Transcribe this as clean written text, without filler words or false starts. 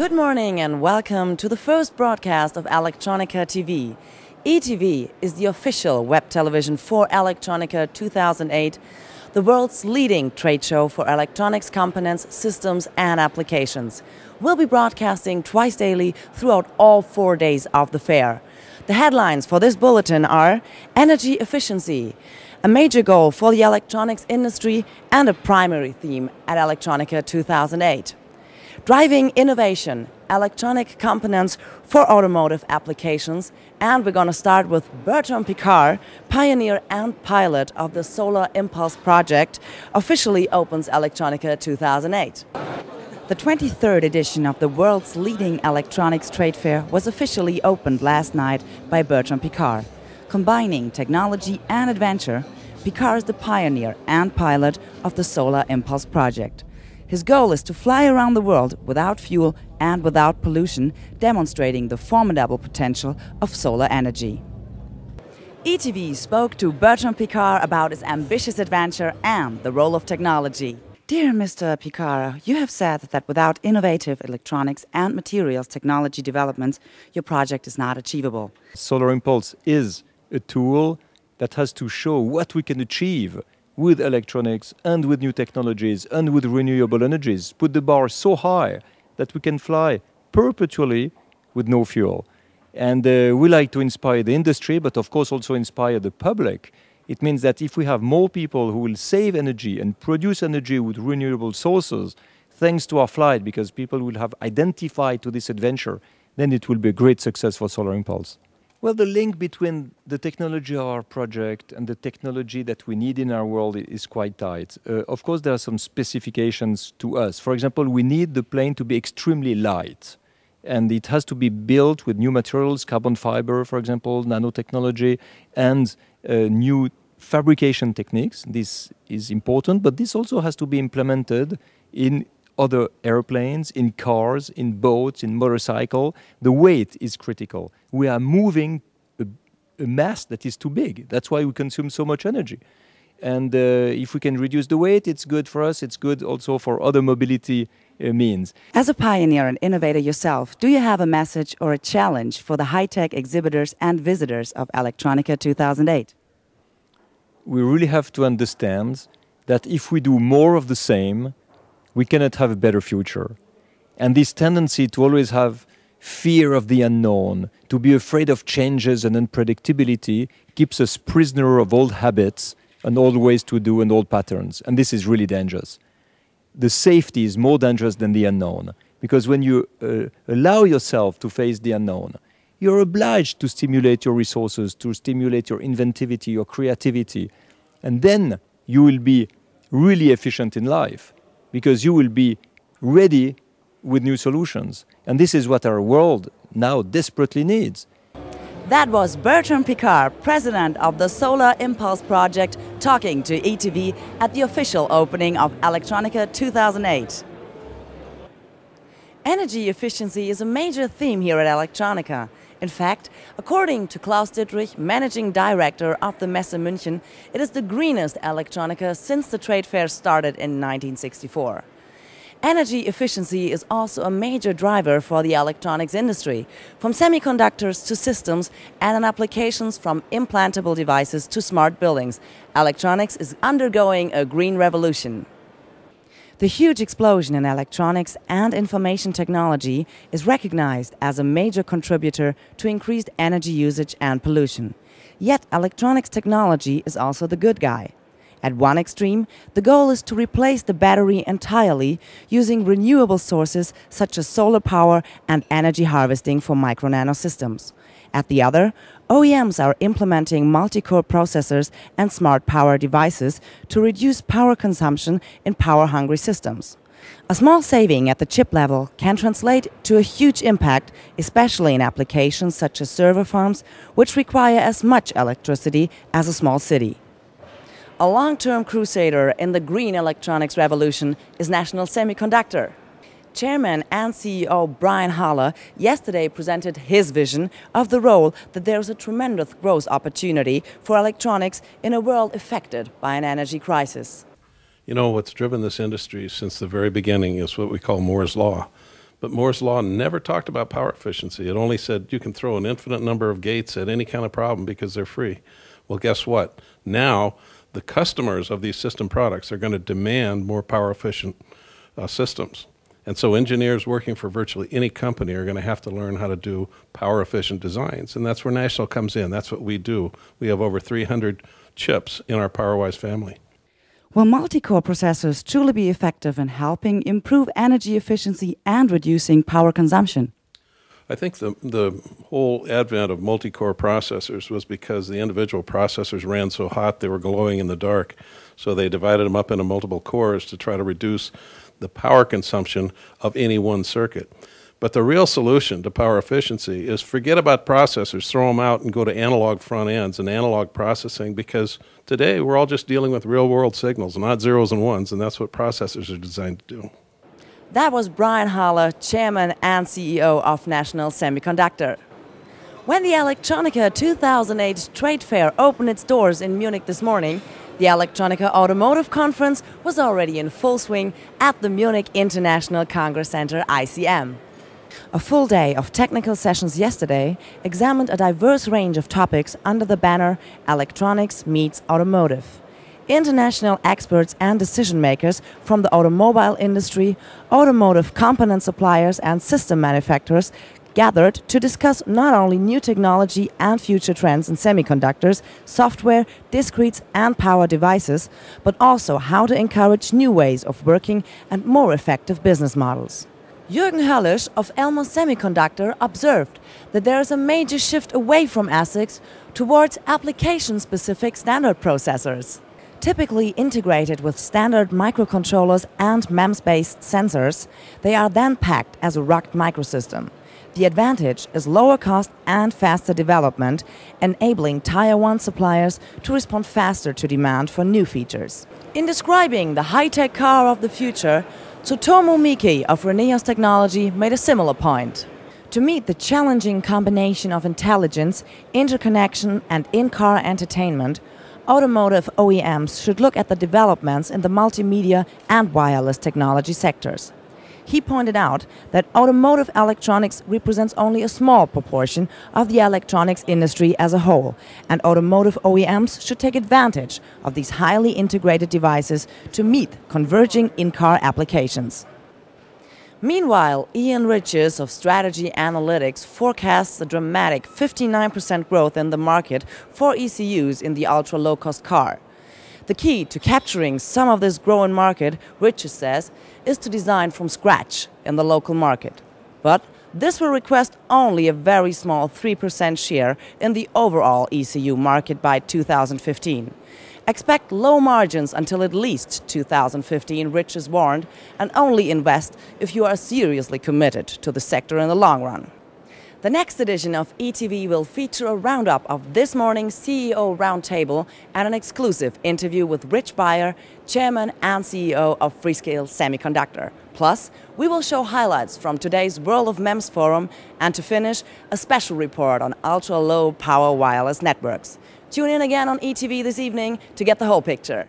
Good morning and welcome to the first broadcast of electronica-tv. eTV is the official web television for Electronica 2008, the world's leading trade show for electronics components, systems and applications. We'll be broadcasting twice daily throughout all 4 days of the fair. The headlines for this bulletin are energy efficiency, a major goal for the electronics industry and a primary theme at Electronica 2008. Driving innovation, electronic components for automotive applications, and we're going to start with Bertrand Piccard, pioneer and pilot of the Solar Impulse project, officially opens Electronica 2008. The 23rd edition of the world's leading electronics trade fair was officially opened last night by Bertrand Piccard. Combining technology and adventure, Piccard is the pioneer and pilot of the Solar Impulse project. His goal is to fly around the world without fuel and without pollution, demonstrating the formidable potential of solar energy. eTV spoke to Bertrand Piccard about his ambitious adventure and the role of technology. Dear Mr. Piccard, you have said that without innovative electronics and materials technology developments, your project is not achievable. Solar Impulse is a tool that has to show what we can achieve with electronics and with new technologies and with renewable energies. Put the bar so high that we can fly perpetually with no fuel. And we like to inspire the industry, but of course also inspire the public. It means that if we have more people who will save energy and produce energy with renewable sources, thanks to our flight, because people will have identified to this adventure, then it will be a great success for Solar Impulse. Well, the link between the technology of our project and the technology that we need in our world is quite tight. Of course, there are some specifications to us. For example, we need the plane to be extremely light. And it has to be built with new materials, carbon fiber, for example, nanotechnology, and new fabrication techniques. This is important, but this also has to be implemented in other airplanes, in cars, in boats, in motorcycle. The weight is critical. We are moving a mass that is too big. That's why we consume so much energy. And if we can reduce the weight, it's good for us. It's good also for other mobility means. As a pioneer and innovator yourself, do you have a message or a challenge for the high-tech exhibitors and visitors of Electronica 2008? We really have to understand that if we do more of the same, we cannot have a better future. And this tendency to always have fear of the unknown, to be afraid of changes and unpredictability, keeps us prisoner of old habits and old ways to do and old patterns. And this is really dangerous. The safety is more dangerous than the unknown, because when you allow yourself to face the unknown, you're obliged to stimulate your resources, to stimulate your inventivity, your creativity, and then you will be really efficient in life, because you will be ready with new solutions. And this is what our world now desperately needs. That was Bertrand Piccard, president of the Solar Impulse project, talking to eTV at the official opening of Electronica 2008. Energy efficiency is a major theme here at Electronica. In fact, according to Klaus Dittrich, managing director of the Messe München, it is the greenest Electronica since the trade fair started in 1964. Energy efficiency is also a major driver for the electronics industry, from semiconductors to systems and in applications from implantable devices to smart buildings. Electronics is undergoing a green revolution. The huge explosion in electronics and information technology is recognized as a major contributor to increased energy usage and pollution. Yet electronics technology is also the good guy. At one extreme, the goal is to replace the battery entirely using renewable sources such as solar power and energy harvesting for micro-nano systems. At the other, OEMs are implementing multi-core processors and smart power devices to reduce power consumption in power-hungry systems. A small saving at the chip level can translate to a huge impact, especially in applications such as server farms, which require as much electricity as a small city. A long-term crusader in the green electronics revolution is National Semiconductor. Chairman and CEO Brian Haller yesterday presented his vision of the role that there is a tremendous growth opportunity for electronics in a world affected by an energy crisis. You know, what's driven this industry since the very beginning is what we call Moore's Law. But Moore's law never talked about power efficiency. It only said you can throw an infinite number of gates at any kind of problem because they're free. Well, guess what? Now, the customers of these system products are going to demand more power efficient systems. And so engineers working for virtually any company are going to have to learn how to do power efficient designs. And that's where National comes in. That's what we do. We have over 300 chips in our PowerWise family. Will multi-core processors truly be effective in helping improve energy efficiency and reducing power consumption? I think the whole advent of multi-core processors was because the individual processors ran so hot they were glowing in the dark. So they divided them up into multiple cores to try to reduce the power consumption of any one circuit. But the real solution to power efficiency is forget about processors, throw them out and go to analog front ends and analog processing, because today we're all just dealing with real-world signals, not zeros and ones, and that's what processors are designed to do. That was Brian Haller, Chairman and CEO of National Semiconductor. When the Electronica 2008 trade fair opened its doors in Munich this morning, the Electronica Automotive Conference was already in full swing at the Munich International Congress Center ICM. A full day of technical sessions yesterday examined a diverse range of topics under the banner Electronics Meets Automotive. International experts and decision makers from the automobile industry, automotive component suppliers and system manufacturers gathered to discuss not only new technology and future trends in semiconductors, software, discretes and power devices, but also how to encourage new ways of working and more effective business models. Jürgen Höllisch of Elmos Semiconductor observed that there is a major shift away from ASICs towards application-specific standard processors. Typically integrated with standard microcontrollers and MEMS-based sensors, they are then packed as a rugged microsystem. The advantage is lower cost and faster development, enabling Tier 1 suppliers to respond faster to demand for new features. In describing the high-tech car of the future, Tsutomu Miki of Reneos Technology made a similar point. To meet the challenging combination of intelligence, interconnection and in-car entertainment, automotive OEMs should look at the developments in the multimedia and wireless technology sectors. He pointed out that automotive electronics represents only a small proportion of the electronics industry as a whole, and automotive OEMs should take advantage of these highly integrated devices to meet converging in-car applications. Meanwhile, Ian Riches of Strategy Analytics forecasts a dramatic 59% growth in the market for ECUs in the ultra-low-cost car. The key to capturing some of this growing market, Riches says, is to design from scratch in the local market. But this will request only a very small 3% share in the overall ECU market by 2015. Expect low margins until at least 2015, Riches warned, and only invest if you are seriously committed to the sector in the long run. The next edition of eTV will feature a roundup of this morning's CEO Roundtable and an exclusive interview with Rich Beyer, Chairman and CEO of Freescale Semiconductor. Plus, we will show highlights from today's World of MEMS Forum, and to finish, a special report on ultra-low power wireless networks. Tune in again on eTV this evening to get the whole picture.